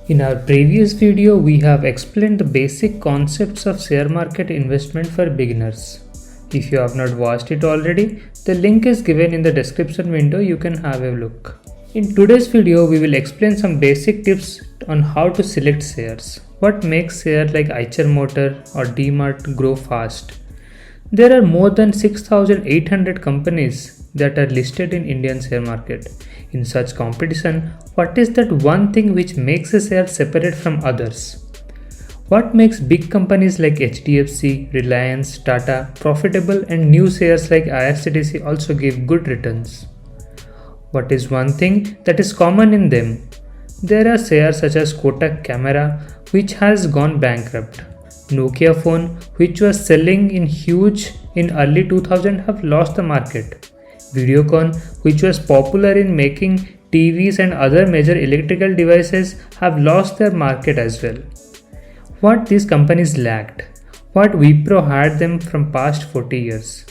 In our previous video, we have explained the basic concepts of share market investment for beginners. If you have not watched it already, the link is given in the description window, you can have a look. In today's video, we will explain some basic tips on how to select shares. What makes shares like Eicher Motor or DMart grow fast? There are more than 6,800 companies that are listed in Indian share market. In such competition, what is that one thing which makes a share separate from others? What makes big companies like HDFC, Reliance, Tata profitable and new shares like IRCTC also give good returns? What is one thing that is common in them? There are shares such as Kotak Camera, which has gone bankrupt. Nokia phone, which was selling in huge in early 2000, have lost the market. Videocon, which was popular in making TVs and other major electrical devices, have lost their market as well. What these companies lacked? What Wipro had them from past 40 years?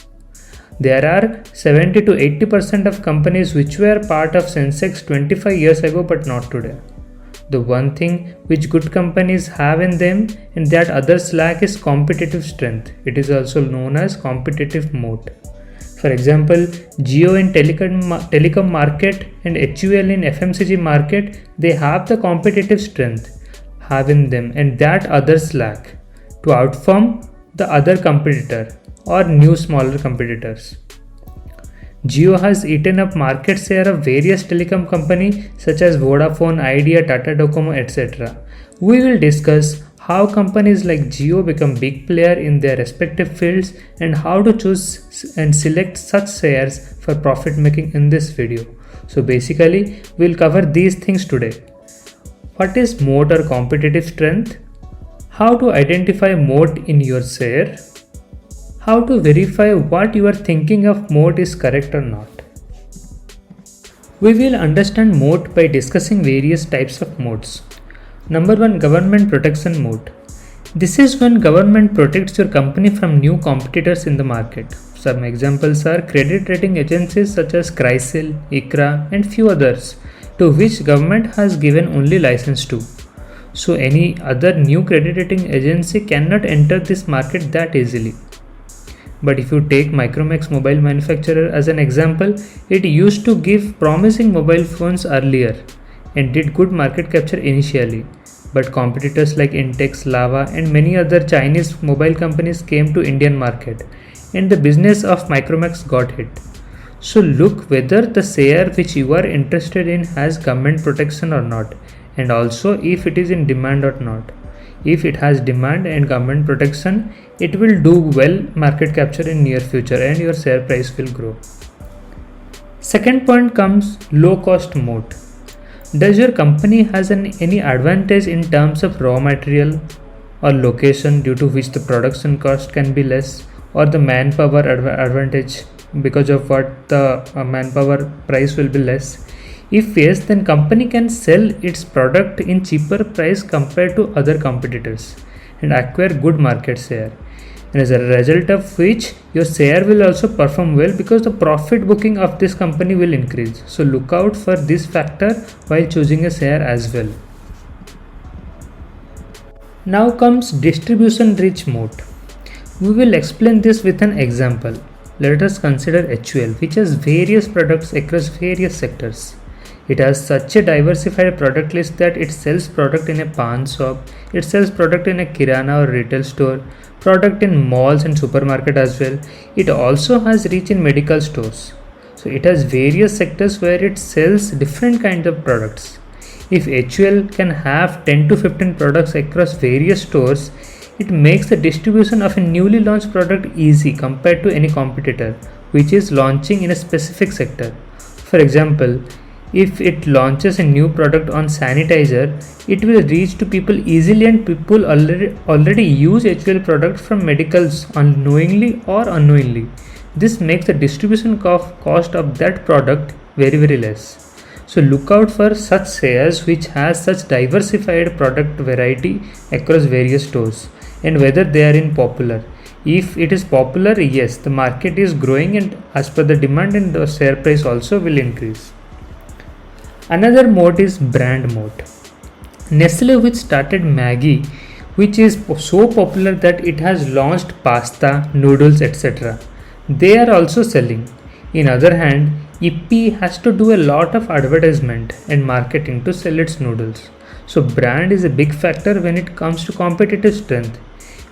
There are 70 to 80% of companies which were part of Sensex 25 years ago but not today. The one thing which good companies have in them and that others lack is competitive strength. It is also known as competitive moat. For example, Jio in telecom market and HUL in FMCG market, they have the competitive strength have in them and that others lack to outperform the other competitor or new smaller competitors. Jio has eaten up market share of various telecom companies such as Vodafone, Idea, Tata Docomo, etc. We will discuss how companies like Jio become big player in their respective fields and how to choose and select such shares for profit making in this video. So basically, we'll cover these things today. What is moat or competitive strength? How to identify moat in your share? How to verify what you are thinking of moat is correct or not. We will understand moat by discussing various types of moats. Number 1, government protection moat. This is when government protects your company from new competitors in the market. Some examples are credit rating agencies such as CRISIL, ICRA and few others to which government has given only license to. So any other new credit rating agency cannot enter this market that easily. But if you take Micromax mobile manufacturer as an example, it used to give promising mobile phones earlier and did good market capture initially. But competitors like Intex, Lava and many other Chinese mobile companies came to Indian market and the business of Micromax got hit. So look whether the share which you are interested in has government protection or not and also if it is in demand or not. If it has demand and government protection, it will do well market capture in near future and your share price will grow. Second point comes low cost moat. Does your company has any advantage in terms of raw material or location due to which the production cost can be less or the manpower advantage because of what the manpower price will be less? If yes, then company can sell its product in cheaper price compared to other competitors and acquire good market share. And as a result of which your share will also perform well because the profit booking of this company will increase. So look out for this factor while choosing a share as well. Now comes distribution reach moat. We will explain this with an example. Let us consider HUL, which has various products across various sectors. It has such a diversified product list that it sells product in a pawn shop, it sells product in a kirana or retail store, product in malls and supermarket as well. It also has reach in medical stores. So it has various sectors where it sells different kinds of products. If HUL can have 10 to 15 products across various stores, it makes the distribution of a newly launched product easy compared to any competitor which is launching in a specific sector. For example, if it launches a new product on sanitizer, it will reach to people easily and people already use HUL product from medicals unknowingly or unknowingly. This makes the distribution cost of that product very less. So look out for such shares which has such diversified product variety across various stores and whether they are in popular. If it is popular, yes, the market is growing and as per the demand and the share price also will increase. Another moat is brand moat. Nestle, which started Maggie, which is so popular that it has launched pasta, noodles, etc. They are also selling. In other hand, Yippee has to do a lot of advertisement and marketing to sell its noodles. So brand is a big factor when it comes to competitive strength.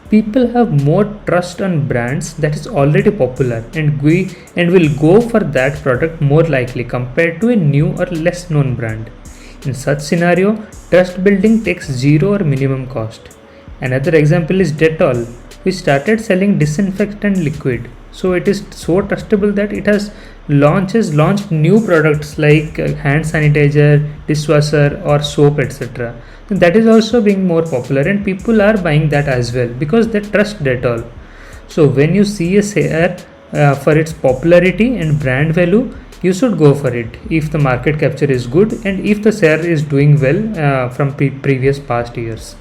People have more trust on brands that is already popular and will go for that product more likely compared to a new or less known brand. In such scenario, trust building takes zero or minimum cost. Another example is Dettol, which started selling disinfectant liquid. So it is so trustable that it has launched new products like hand sanitizer, dishwasher or soap, etc. That is also being more popular and people are buying that as well because they trust Dettol. So when you see a share for its popularity and brand value, you should go for it if the market capture is good and if the share is doing well from previous past years.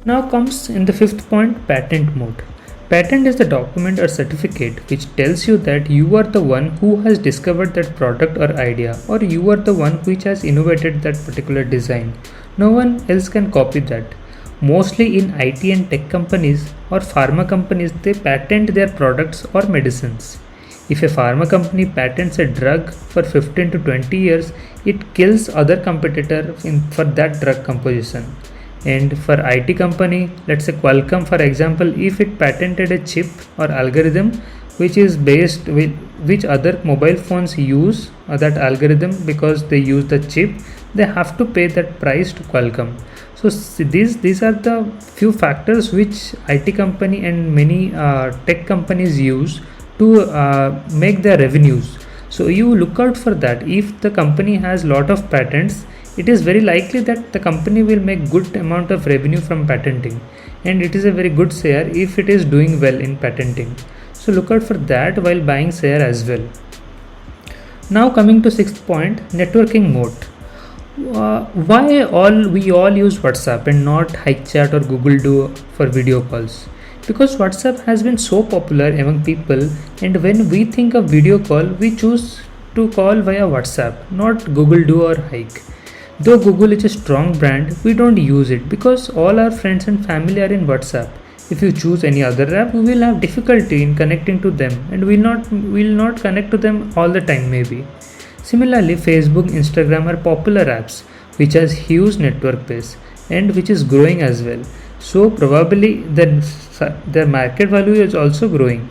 Now comes in the fifth point, patent mode. Patent is the document or certificate which tells you that you are the one who has discovered that product or idea, or you are the one which has innovated that particular design. No one else can copy that. Mostly in IT and tech companies or pharma companies, they patent their products or medicines. If a pharma company patents a drug for 15 to 20 years, it kills other competitor for that drug composition. And for IT company, let's say Qualcomm for example, if it patented a chip or algorithm which is based with which other mobile phones use that algorithm because they use the chip, they have to pay that price to Qualcomm. So these are the few factors which IT company and many tech companies use to make their revenues. So you look out for that. If the company has lot of patents, it is very likely that the company will make good amount of revenue from patenting, and it is a very good share if it is doing well in patenting. So look out for that while buying share as well. Now coming to sixth point, networking mode. Why we all use WhatsApp and not HiChat or Google Duo for video calls? Because WhatsApp has been so popular among people, and when we think of video call, we choose to call via WhatsApp, not Google Duo or Hike. Though Google is a strong brand, we don't use it because all our friends and family are in WhatsApp. If you choose any other app, we will have difficulty in connecting to them and will not connect to them all the time maybe. Similarly, Facebook, Instagram are popular apps which has huge network base and which is growing as well. So probably their market value is also growing.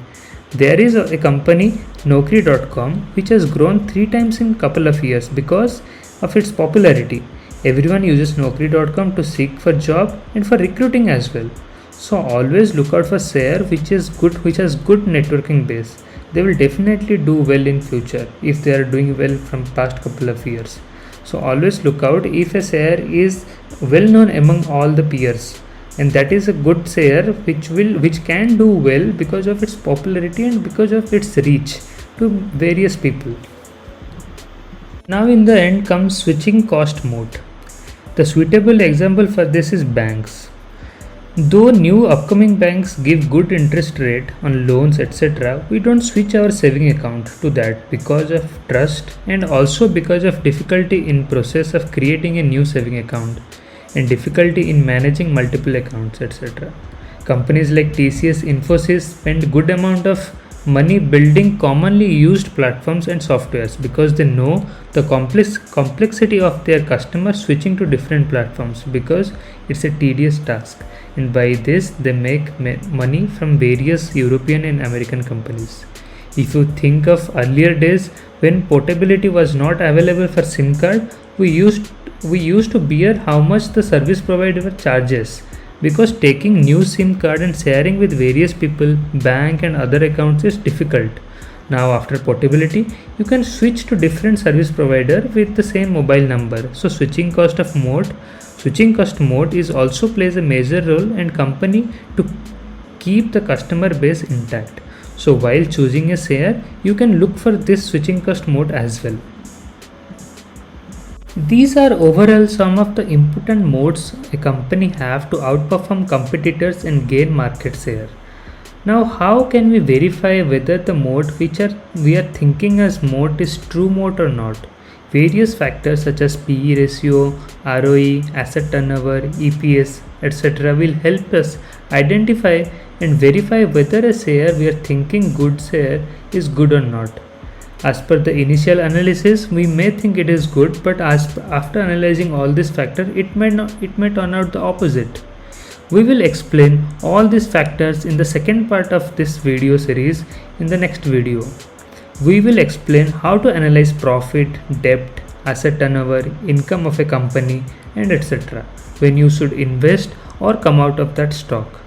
There is a company Naukri.com which has grown 3 times in couple of years because of its popularity. Everyone uses Naukri.com to seek for job and for recruiting as well. So always look out for share which has good networking base. They will definitely do well in future if they are doing well from past couple of years. So always look out if a share is well known among all the peers, and that is a good share which can do well because of its popularity and because of its reach to various people. Now in the end comes switching cost mode. The suitable example for this is banks. Though new upcoming banks give good interest rate on loans etc., we don't switch our saving account to that because of trust and also because of difficulty in process of creating a new saving account and difficulty in managing multiple accounts etc. Companies like TCS, Infosys spend good amount of money building commonly used platforms and softwares because they know the complexity of their customers switching to different platforms because it's a tedious task, and by this they make money from various European and American companies. If you think of earlier days when portability was not available for SIM card, we used to bear how much the service provider charges because taking new SIM card and sharing with various people, bank and other accounts is difficult. Now after portability, you can switch to different service provider with the same mobile number. So switching cost mode is also plays a major role in company to keep the customer base intact. So while choosing a share, you can look for this switching cost mode as well. These are overall some of the important modes a company have to outperform competitors and gain market share. Now how can we verify whether the mode we are thinking as mode is true mode or not? Various factors such as PE ratio, ROE, asset turnover, EPS, etc. will help us identify and verify whether a share we are thinking good share is good or not. As per the initial analysis, we may think it is good, but after analyzing all these factors, it may turn out the opposite. We will explain all these factors in the second part of this video series in the next video. We will explain how to analyze profit, debt, asset turnover, income of a company, and etc. when you should invest or come out of that stock.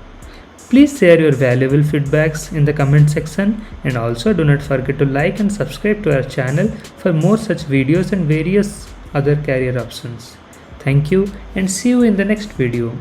Please share your valuable feedbacks in the comment section, and also do not forget to like and subscribe to our channel for more such videos and various other career options. Thank you and see you in the next video.